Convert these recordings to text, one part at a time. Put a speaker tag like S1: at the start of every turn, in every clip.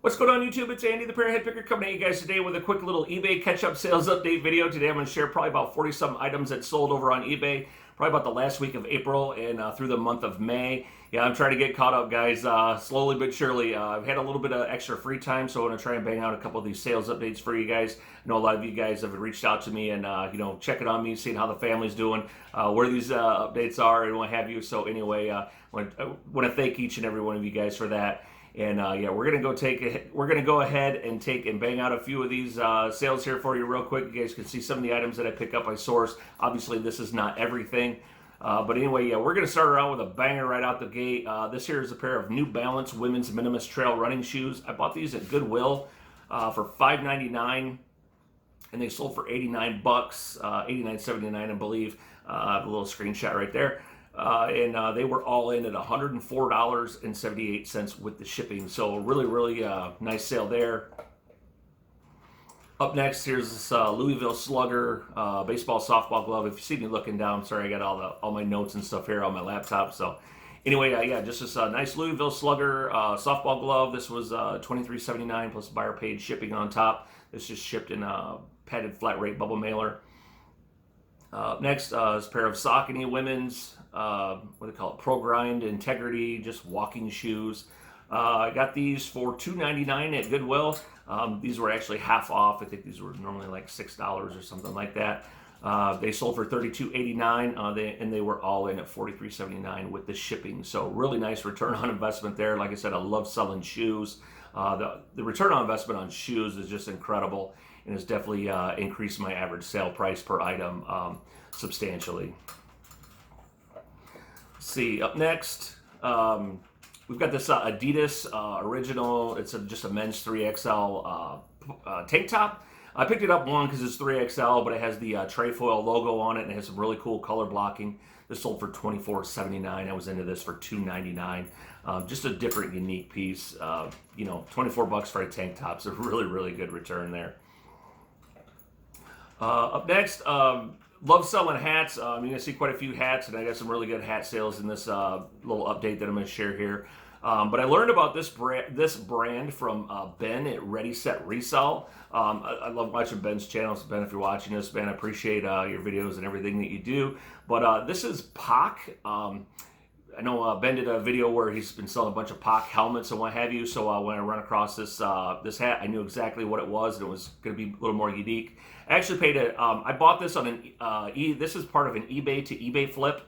S1: What's going on YouTube? It's Andy the Pairhead Picker coming at you guys today with a quick little eBay catch-up sales update video. Today I'm going to share probably about 40-some items that sold over on eBay, probably about the last week of April and through the month of May. Yeah, I'm trying to get caught up, guys, slowly but surely. I've had a little bit of extra free time, so I want to try and bang out a couple of these sales updates for you guys. I know a lot of you guys have reached out to me and, checking on me, seeing how the family's doing, where these updates are and what have you. So anyway, I want to thank each and every one of you guys for that. And yeah, we're gonna go ahead and take and bang out a few of these sales here for you real quick. You guys can see some of the items that I pick up, I source. Obviously, this is not everything, but anyway, yeah, we're gonna start around with a banger right out the gate. This here is a pair of New Balance women's Minimus trail running shoes. I bought these at Goodwill for $5.99, and they sold for 89 bucks, $89.79, I believe. A little screenshot right there. And they were all in at $104.78 with the shipping. So really nice sale there. Up next, here's this Louisville Slugger baseball softball glove. If you see me looking down, sorry, I got all my notes and stuff here on my laptop. So anyway, yeah, just this nice Louisville Slugger softball glove. This was $23.79 plus buyer paid shipping on top. This just shipped in a padded flat rate bubble mailer. Next is a pair of Saucony women's, what do they call it, ProGrid Integrity, just walking shoes. I got these for $2.99 at Goodwill. These were actually half off. I think these were normally like $6 or something like that. They sold for $32.89, and they were all in at $43.79 with the shipping. So really nice return on investment there. Like I said, I love selling shoes. The return on investment on shoes is just incredible, and has definitely increased my average sale price per item substantially. Let's see, up next, we've got this Adidas original. It's just a men's 3XL tank top. I picked it up one because it's 3XL, but it has the Trefoil logo on it, and it has some really cool color blocking. This sold for $24.79. I was into this for $2.99. Just a different, unique piece. 24 bucks for a tank top. It's a really good return there. Up next, love selling hats. You're going to see quite a few hats, and I got some really good hat sales in this little update that I'm going to share here. But I learned about this brand from Ben at Ready Set Resell. I love watching Ben's channel. So Ben, if you're watching this, Ben, I appreciate your videos and everything that you do. But this is POC. I know Ben did a video where he's been selling a bunch of POC helmets and what have you. So when I run across this hat, I knew exactly what it was, and it was going to be a little more unique. I actually paid it. I bought this on this is part of an eBay to eBay flip.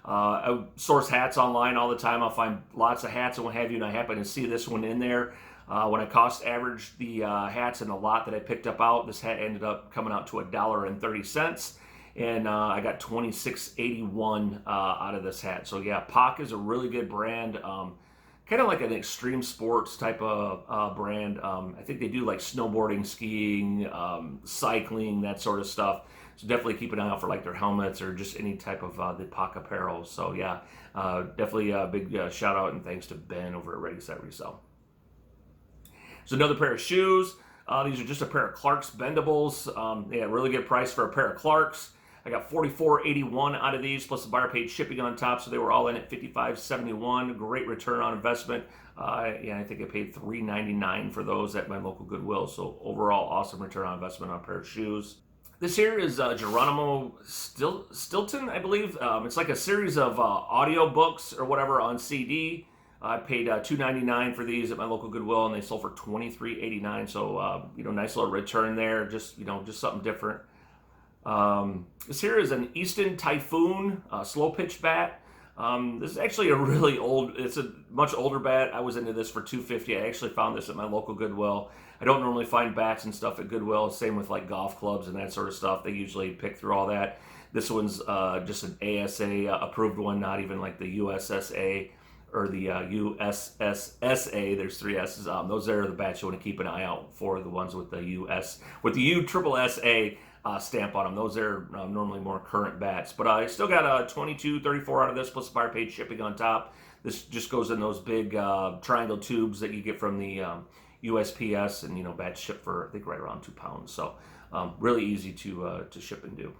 S1: I source hats online all the time. I'll find lots of hats and what have you, and I happen to see this one in there. When I cost averaged the hats in the lot that I picked up out, this hat ended up coming out to $1.30, and I got $26.81 out of this hat. So yeah, POC is a really good brand. Kind of like an extreme sports type of brand. I think they do like snowboarding, skiing, cycling, that sort of stuff. So definitely keep an eye out for like their helmets or just any type of the POC apparel. So yeah, definitely a big shout out and thanks to Ben over at Ready Set Resell. So another pair of shoes. These are just a pair of Clark's Bendables. Yeah, really good price for a pair of Clark's. I got $44.81 out of these, plus the buyer paid shipping on top, so they were all in at $55.71. Great return on investment. Yeah, I think I paid $3.99 for those at my local Goodwill, so overall, awesome return on investment on a pair of shoes. This here is Geronimo Stilton, I believe. It's like a series of audio books or whatever on CD. I paid $2.99 for these at my local Goodwill, and they sold for $23.89. So nice little return there. Just something different. This here is an Easton Typhoon slow pitch bat. This is actually a really old. It's a much older bat. I was into this for $2.50. I actually found this at my local Goodwill. I don't normally find bats and stuff at Goodwill. Same with like golf clubs and that sort of stuff. They usually pick through all that. This one's just an ASA approved one, not even like the USSA or the USSSA. There's 3 S's. Those are the bats you want to keep an eye out for. The ones with the USSSA stamp on them. Those are normally more current bats. But I still got a $22.34 out of this, plus buyer paid shipping on top. This just goes in those big triangle tubes that you get from the USPS, and bats ship for I think right around 2 pounds. So really easy to ship and do.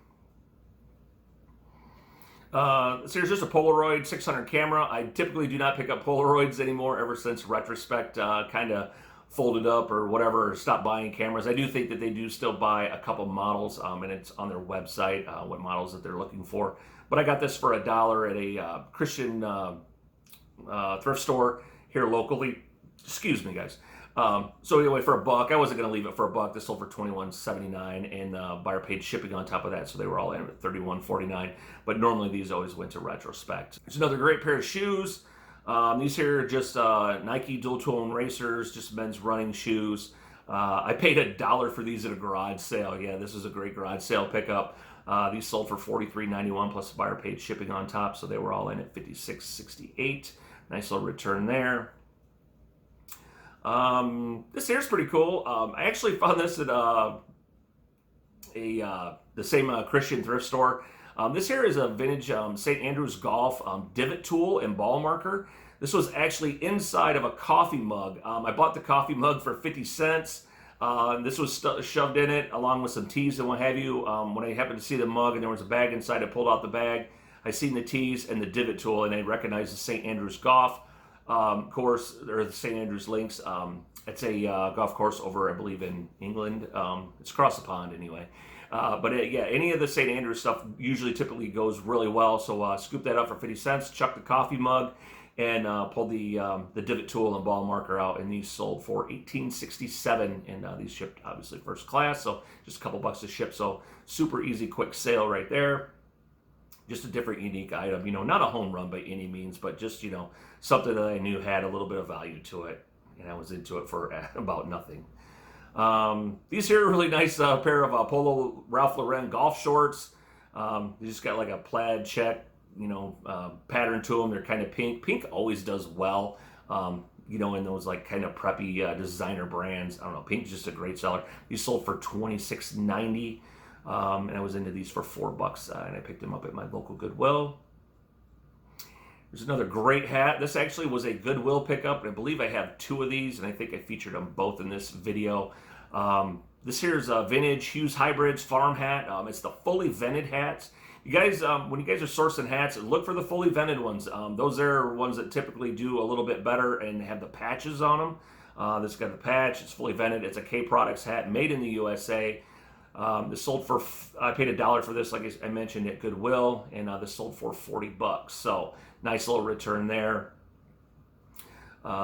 S1: So here's just a Polaroid 600 camera. I typically do not pick up Polaroids anymore ever since Retrospect kind of folded up or whatever, or stopped buying cameras. I do think that they do still buy a couple models, and it's on their website what models that they're looking for. But I got this for $1 at a Christian thrift store here locally. Excuse me, guys. So anyway, for $1, I wasn't going to leave it for $1. This sold for $21.79, and buyer paid shipping on top of that, so they were all in at $31.49. But normally these always went to retrospect. It's another great pair of shoes. These here are just Nike dual tone racers, just men's running shoes. I paid $1 for these at a garage sale. Yeah, this is a great garage sale pickup. These sold for $43.91 plus buyer paid shipping on top, so they were all in at $56.68. Nice little return there. This here's pretty cool. I actually found this at the same Christian thrift store. This here is a vintage St. Andrews Golf divot tool and ball marker. This was actually inside of a coffee mug. I bought the coffee mug for 50 cents. This was shoved in it along with some teas and what have you. When I happened to see the mug and there was a bag inside, I pulled out the bag. I seen the teas and the divot tool, and I recognized the St. Andrews Golf course, or the St. Andrews Links. It's a golf course over, I believe, in England. It's across the pond anyway. Yeah, any of the St. Andrews stuff usually typically goes really well. So scoop that up for 50 cents, chuck the coffee mug, and pull the divot tool and ball marker out. And these sold for $18.67, and these shipped obviously first class, so just a couple bucks to ship. So super easy, quick sale right there. Just a different, unique item. You know, not a home run by any means, but just, you know, something that I knew had a little bit of value to it, and I was into it for about nothing. These here are really nice pair of Polo Ralph Lauren golf shorts. They just got like a plaid check, you know, pattern to them. They're kind of pink. Pink always does well, you know, in those like kind of preppy designer brands. I don't know. Pink's just a great seller. These sold for $26.90. And I was into these for $4, and I picked them up at my local Goodwill. There's another great hat. This actually was a Goodwill pickup, and I believe I have 2 of these, and I think I featured them both in this video. This here's a vintage Hughes Hybrids farm hat. It's the fully vented hats. You guys, when you guys are sourcing hats, look for the fully vented ones. Those are ones that typically do a little bit better and have the patches on them. This got the patch. It's fully vented. It's a K Products hat made in the USA. This sold for, I paid $1 for this, like I mentioned, at Goodwill, and this sold for $40. So nice little return there.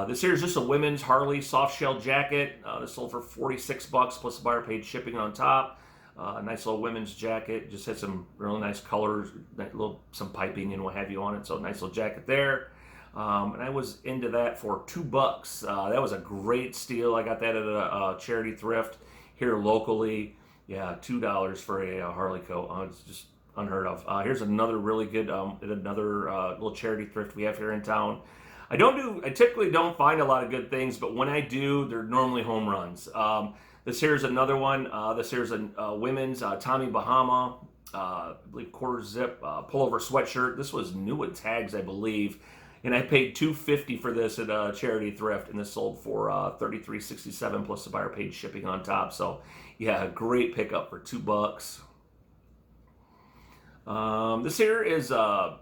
S1: This here is just a women's Harley soft shell jacket. This sold for $46 plus the buyer paid shipping on top. Nice little women's jacket. Just had some really nice colors, some piping and what have you on it. So nice little jacket there. And I was into that for $2. That was a great steal. I got that at a charity thrift here locally. Yeah, $2 for a Harley coat. It's just unheard of. Here's another really good, little charity thrift we have here in town. I typically don't find a lot of good things, but when I do, they're normally home runs. This here's another one. This here's a women's Tommy Bahama, I believe quarter zip pullover sweatshirt. This was new with tags, I believe. And I paid $2.50 for this at a charity thrift, and this sold for $33.67 plus the buyer paid shipping on top. So, yeah, a great pickup for $2. This here is man,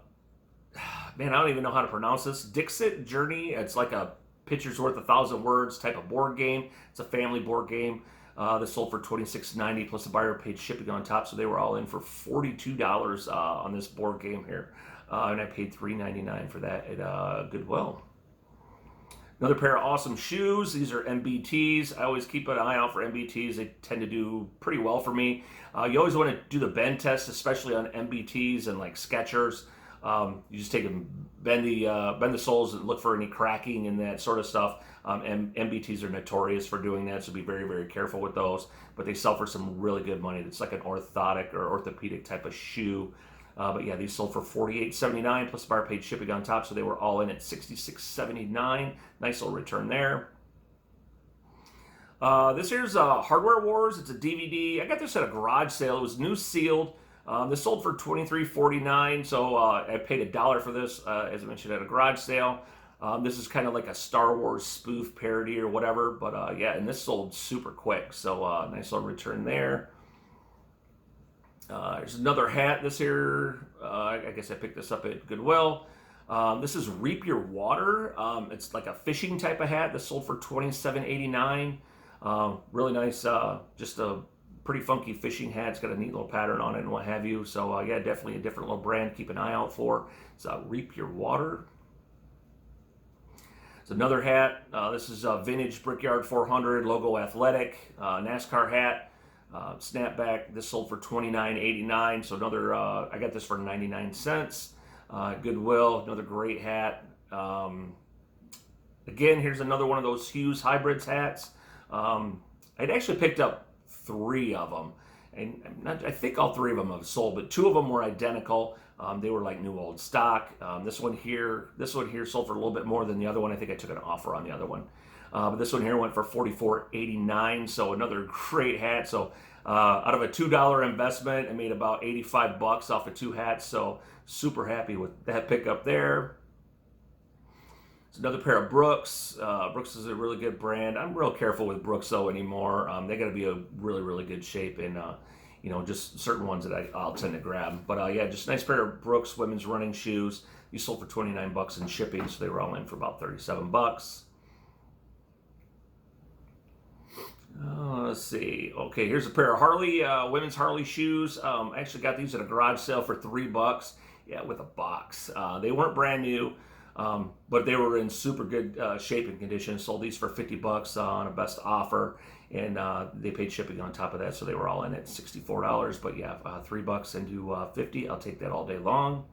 S1: I don't even know how to pronounce this. Dixit Journey. It's like a picture's worth 1,000 words type of board game. It's a family board game. This sold for $26.90 plus the buyer paid shipping on top. So they were all in for $42 on this board game here. And I paid $3.99 for that at Goodwill. Another pair of awesome shoes. These are MBTs. I always keep an eye out for MBTs. They tend to do pretty well for me. You always want to do the bend test, especially on MBTs and like Skechers. You just take them, bend the soles and look for any cracking and that sort of stuff. And MBTs are notorious for doing that, so be very, very careful with those. But they sell for some really good money. It's like an orthotic or orthopedic type of shoe. But yeah, these sold for $48.79 plus buyer paid shipping on top, so they were all in at $66.79. Nice little return there. This here's Hardware Wars. It's a DVD. I got this at a garage sale. It was new sealed. This sold for $23.49, so I paid $1 for this, as I mentioned, at a garage sale. This is kind of like a Star Wars spoof parody or whatever, but yeah, and this sold super quick, so nice little return there. There's another hat. This here, I guess I picked this up at Goodwill. This is Reap Your Water. It's like a fishing type of hat. This sold for $27.89. Really nice, just a pretty funky fishing hat. It's got a neat little pattern on it and what have you. So yeah, definitely a different little brand. Keep an eye out for. It's Reap Your Water. It's another hat. This is a vintage Brickyard 400 logo athletic NASCAR hat. Snapback. This sold for $29.89. So another, I got this for 99 cents. Goodwill, another great hat. Again, here's another one of those Hughes Hybrids hats. I'd actually picked up 3 of them, and I think all 3 of them have sold, but 2 of them were identical. They were like new old stock. This one here sold for a little bit more than the other one. I think I took an offer on the other one. But this one here went for $44.89, so another great hat. So out of a $2 investment, I made about 85 bucks off of 2 hats, so super happy with that pickup there. It's another pair of Brooks. Brooks is a really good brand. I'm real careful with Brooks though anymore. They got to be a really, really good shape, and you know, just certain ones that I'll tend to grab. But yeah, just a nice pair of Brooks women's running shoes. These sold for 29 bucks in shipping, so they were all in for about 37 bucks. Let's see. Okay, here's a pair of Harley, women's Harley shoes. I actually got these at a garage sale for $3. Yeah, with a box. They weren't brand new, but they were in super good shape and condition. Sold these for 50 bucks on a best offer, and they paid shipping on top of that, so they were all in at $64. But yeah, $3 into 50, I'll take that all day long.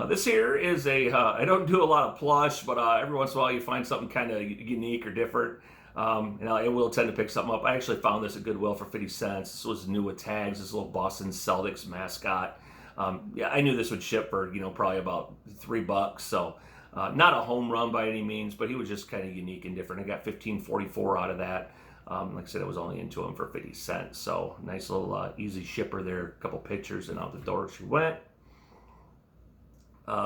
S1: This here is a, I don't do a lot of plush, but every once in a while you find something kind of unique or different. And I will tend to pick something up. I actually found this at Goodwill for 50 cents. This was new with tags, this little Boston Celtics mascot. Yeah, I knew this would ship for, you know, probably about $3. So not a home run by any means, but he was just kind of unique and different. I got $15.44 out of that. Like I said, I was only into him for 50 cents. So nice little easy shipper there. A couple pictures and out the door she went.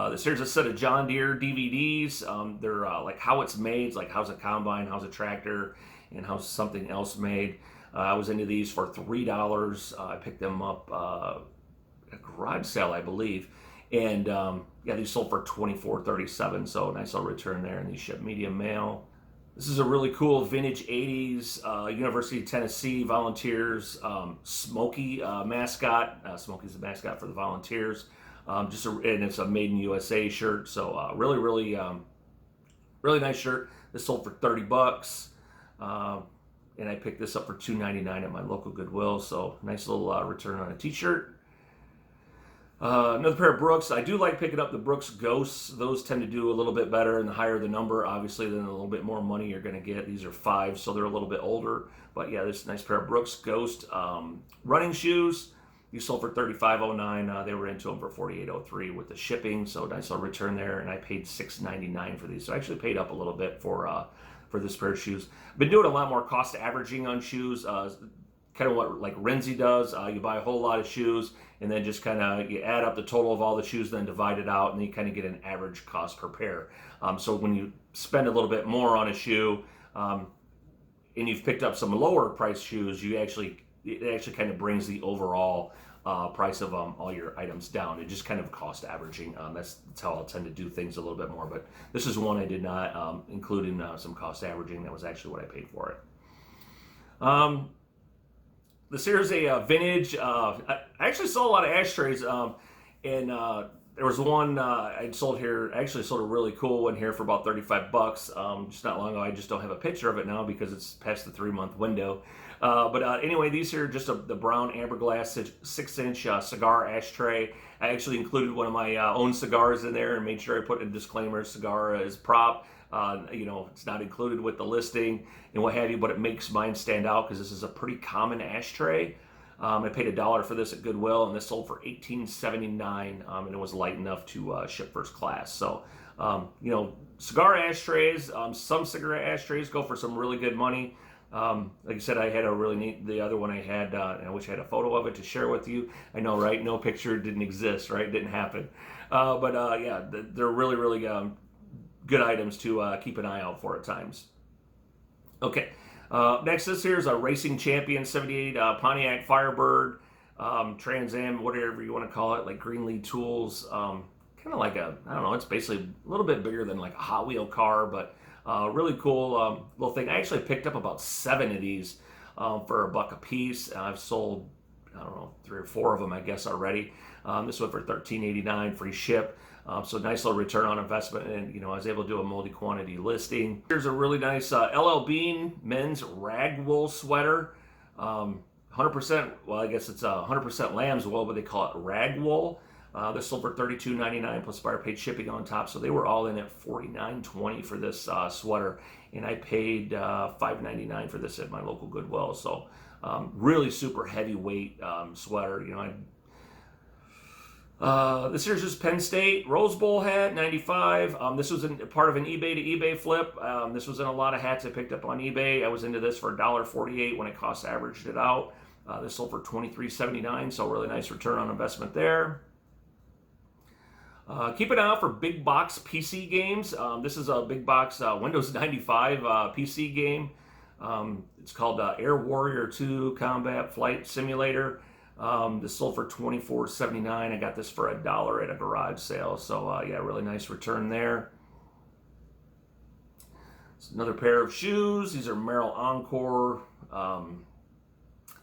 S1: This here's a set of John Deere DVDs. They're like how it's made, like how's a combine, how's a tractor, and how's something else made. I was into these for $3. I picked them up at a garage sale, I believe. And yeah, these sold for $24.37, so nice little return there, and these ship medium mail. This is a really cool vintage 80s University of Tennessee Volunteers Smokey mascot. Smokey's the mascot for the Volunteers. And it's a Made in USA shirt, so really, really, really nice shirt. This sold for 30 bucks, and I picked this up for $2.99 at my local Goodwill. So nice little return on a t-shirt. Another pair of Brooks. I do like picking up the Brooks Ghosts. Those tend to do a little bit better, and the higher the number, obviously, then a little bit more money you're going to get. These are 5, so they're a little bit older. But yeah, this nice pair of Brooks Ghost running shoes. These sold for $35.09. They were into them for $48.03 with the shipping, so nice little return there. And I paid $6.99 for these, so I actually paid up a little bit for this pair of shoes. Been doing a lot more cost averaging on shoes. Kind of what like Renzi does. You buy a whole lot of shoes, and then just kind of you add up the total of all the shoes, then divide it out, and then you kind of get an average cost per pair. So when you spend a little bit more on a shoe, and you've picked up some lower price shoes, it actually kind of brings the overall price of all your items down. It just kind of cost averaging. That's how I'll tend to do things a little bit more. But this is one I did not include in some cost averaging. That was actually what I paid for it. This here's a vintage. I actually saw a lot of ashtrays, and there was one I'd sold here. I actually sold a really cool one here for about 35 bucks just not long ago. I just don't have a picture of it now because it's past the 3-month window. But anyway, these here are just the brown amber glass 6-inch cigar ashtray. I actually included one of my own cigars in there and made sure I put a disclaimer: cigar is prop. You know, it's not included with the listing and what have you, but it makes mine stand out because this is a pretty common ashtray. I paid $1 for this at Goodwill, and this sold for $18.79, and it was light enough to ship first class. So, you know, cigar ashtrays, some cigarette ashtrays go for some really good money. Like I said, I had a really neat, the other one I had, and I wish I had a photo of it to share with you. I know, right? No picture didn't exist, right? Didn't happen. But yeah, they're really, really good items to keep an eye out for at times. Okay. Next, this here is a Racing Champion 78 Pontiac Firebird, Trans Am, whatever you want to call it, like Greenlee Tools, kind kind of like a, I don't know, it's basically a little bit bigger than like a Hot Wheel car, but really cool little thing. I actually picked up about 7 of these for $1 a piece. I've sold, I don't know, 3 or 4 of them, I guess, already. This one for $13.89, free ship. So nice little return on investment, and I was able to do a multi-quantity listing. Here's a really nice LL Bean men's rag wool sweater. 100%, well, I guess it's 100% lamb's wool, but they call it rag wool. This sold for $32.99 plus buyer paid shipping on top, so they were all in at $49.20 for this sweater, and I paid $5.99 for this at my local Goodwill. So really super heavyweight sweater. This here's just Penn State Rose Bowl hat, 95. This was part of an eBay to eBay flip. This was in a lot of hats I picked up on eBay. I was into this for $1.48 when it cost averaged it out. This sold for $23.79, so really nice return on investment there. Keep an eye out for big box PC games. This is a big box Windows 95 PC game. It's called Air Warrior 2 Combat Flight Simulator. This sold for $24.79. I got this for $1 at a garage sale. So yeah, really nice return there. It's another pair of shoes. These are Merrell Encore,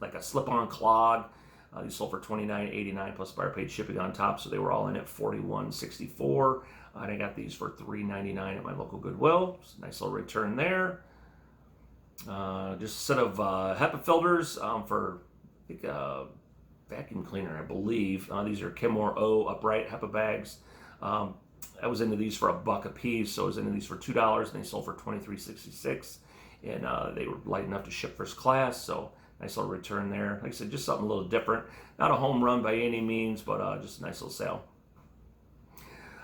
S1: like a slip-on clog. These sold for $29.89 plus buyer paid shipping on top, so they were all in at $41.64. And I got these for $3.99 at my local Goodwill. So nice little return there. Just a set of HEPA filters for, I think, vacuum cleaner, I believe. These are Kenmore O upright HEPA bags. I was into these for $1 a piece, so I was into these for $2, and they sold for $23.66. And they were light enough to ship first class, so nice little return there. Like I said, just something a little different. Not a home run by any means, but just a nice little sale.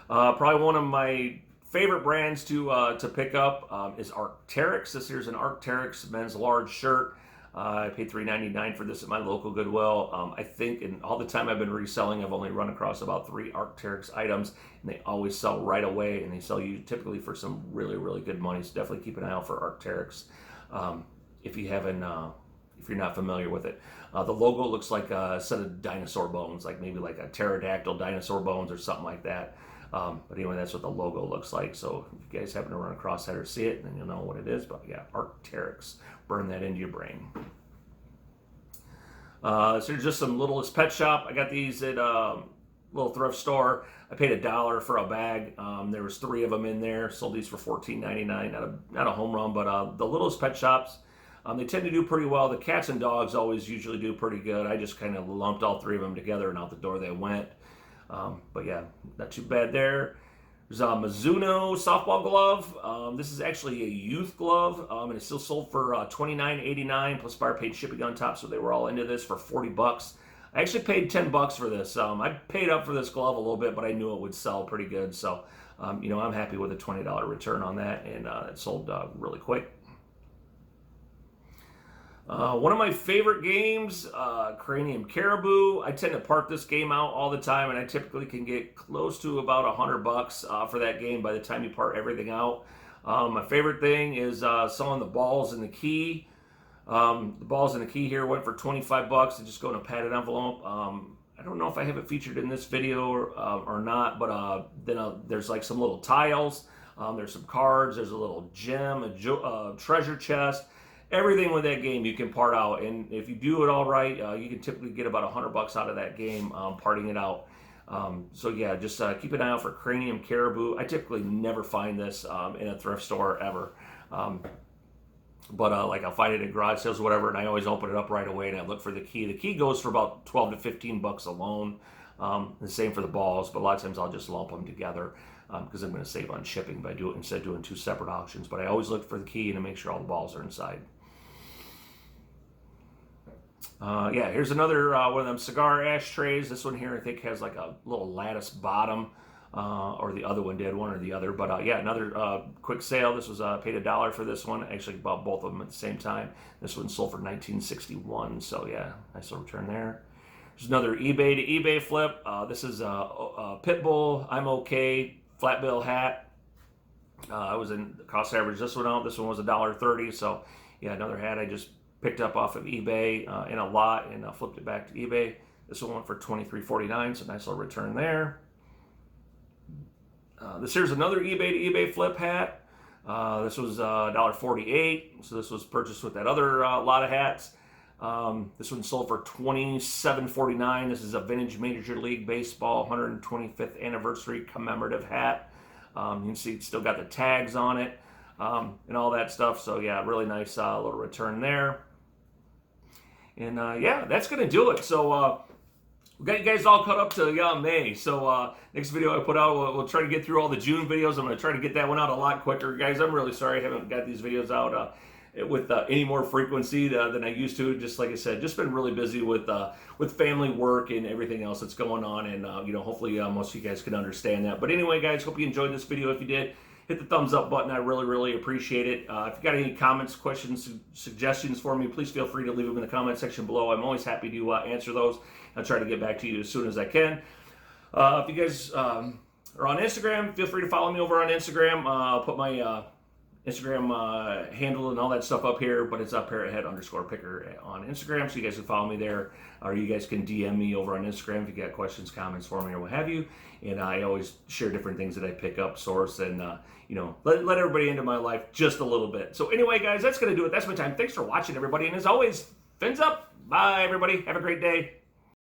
S1: Probably one of my favorite brands to pick up is Arc'teryx. This here's an Arc'teryx men's large shirt. I paid $3.99 for this at my local Goodwill. I think in all the time I've been reselling, I've only run across about 3 Arc'teryx items, and they always sell right away, and they sell you typically for some really, really good money. So definitely keep an eye out for Arc'teryx if you haven't, if you're not familiar with it. The logo looks like a set of dinosaur bones, like maybe like a pterodactyl dinosaur bones or something like that. But anyway, that's what the logo looks like. So if you guys happen to run across that or see it, then you'll know what it is. But yeah, Arc'teryx. Burn that into your brain. So here's just some Littlest Pet Shop. I got these at a little thrift store. I paid $1 for a bag. There was 3 of them in there. Sold these for $14.99. Not a home run, but the Littlest Pet Shops, they tend to do pretty well. The cats and dogs always usually do pretty good. I just kind of lumped all 3 of them together, and out the door they went. But yeah, not too bad there. There's a Mizuno softball glove. This is actually a youth glove, and it's still sold for $29.89 plus buyer paid shipping on top. So they were all into this for $40. I actually paid $10 for this. I paid up for this glove a little bit, but I knew it would sell pretty good. So, I'm happy with a $20 return on that, and it sold really quick. One of my favorite games, Cranium Caribou. I tend to park this game out all the time, and I typically can get close to about $100 for that game by the time you part everything out. My favorite thing is selling the balls and the key. The balls and the key here went for $25. They just go in a padded envelope. I don't know if I have it featured in this video or not, but then there's like some little tiles. There's some cards. There's a little gem, a treasure chest. Everything with that game you can part out, and if you do it all right, you can typically get about $100 out of that game parting it out. So yeah, just keep an eye out for Cranium Caribou. I typically never find this in a thrift store ever, but like I'll find it at garage sales or whatever, and I always open it up right away and I look for the key. The key goes for about $12 to $15 alone. The same for the balls, but a lot of times I'll just lump them together because I'm going to save on shipping by instead of doing 2 separate auctions. But I always look for the key and to make sure all the balls are inside. Yeah, here's another one of them cigar ashtrays. This one here I think has like a little lattice bottom, or the other one did, one or the other. But yeah, another quick sale. This was paid $1 for this one. I actually bought both of them at the same time. This one sold for $19.61. So yeah, nice little return there. There's another eBay to eBay flip. This is a Pitbull I'm Okay flat bill hat. I was in cost average this one out. This one was $1.30. So yeah, another hat I just picked up off of eBay in a lot and flipped it back to eBay. This one went for $23.49, so nice little return there. This here's another eBay to eBay flip hat. This was $1.48, so this was purchased with that other lot of hats. This one sold for $27.49. This is a vintage Major League Baseball 125th anniversary commemorative hat. You can see it's still got the tags on it and all that stuff. So yeah, really nice little return there. And yeah, that's gonna do it. So we got you guys all caught up to May. So next video I put out, we'll try to get through all the June videos. I'm gonna try to get that one out a lot quicker, guys. I'm really sorry I haven't got these videos out with any more frequency than I used to. Just like I said, just been really busy with family work and everything else that's going on, and you know, hopefully most of you guys can understand that. But anyway, guys, hope you enjoyed this video. If you did, hit the thumbs up button. I really appreciate it. If you got any comments, questions, suggestions for me, please feel free to leave them in the comment section below. I'm always happy to answer those. I'll try to get back to you as soon as I can. If you guys are on Instagram, feel free to follow me over on Instagram. I'll put my Instagram handle and all that stuff up here, but it's up here at @head_picker on Instagram, so you guys can follow me there, or you guys can DM me over on Instagram if you got questions, comments for me, or what have you. And I always share different things that I pick up, source, and you know, let everybody into my life just a little bit. So anyway, guys, that's gonna do it. That's my time. Thanks for watching, everybody, and as always, fins up. Bye, everybody. Have a great day.